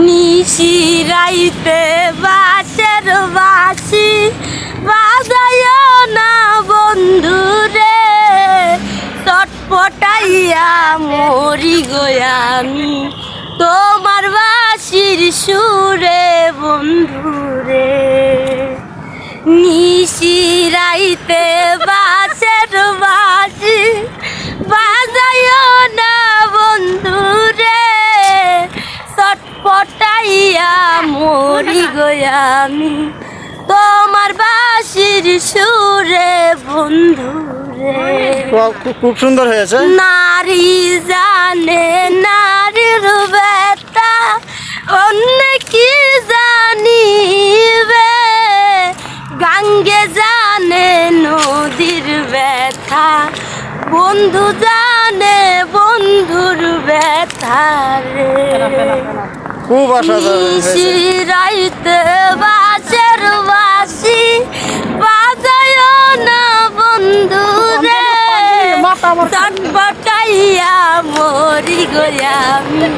নিশিরাইতে বাঁশের বাঁশি বাজায় না বন্ধু রে, চটপটাইয়া মরি গয়ামি তোমার বাঁশির সুরে বন্ধু রে। নিশিরাইতে বাঁশের বাঁশি বাজায় না বন্ধু রে, চটপটাইয়া মরি গয়ামি তোমার বাঁশির সুরে বন্ধু রে। খুব সুন্দর হয়েছে। নারী জানে নারীর ব্যথা, অন্য কি জানিবে, গাঙ্গে জানে নদীর ব্যথা, বন্ধু জানে বন্ধুর ব্যথা রে। খুব অসাধারণ হয়েছে। নিশিরাইতে বাঁশের বাঁশি বাজায় না বন্ধু রে, চটপটাইয়া মরি গয়ামি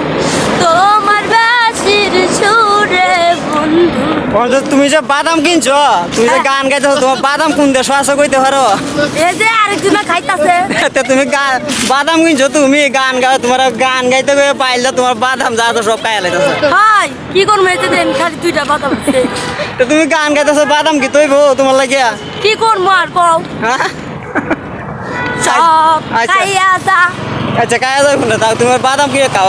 তোমার বাঁশির সুরে বন্ধু। তুমি যে বাদাম কিনছো, তুমি যে গান গাইতেছো, তোমার বাদাম কোন দেশ আছে কইতে পারো? এই যে আরেকজনা খাইতাছে। তুমি বাদাম কিনছো, তুমি গান গাও, তোমার গান গাইতে পাইলে তোমার বাদাম যা তো সব খাইয়া লাইতেছে। হাই কি করবো এই যে দেন খালি দুইটা বাদাম আছে। তুমি গান গাইতেছো, বাদাম কি তৈব তোমার লাগিয়া? কি করবো আর কও, হ্যাঁ সব আচ্ছা খাইয়া যা। আচ্ছা খাইয়া যাবো না, তাও তোমার বাদাম কি খাও?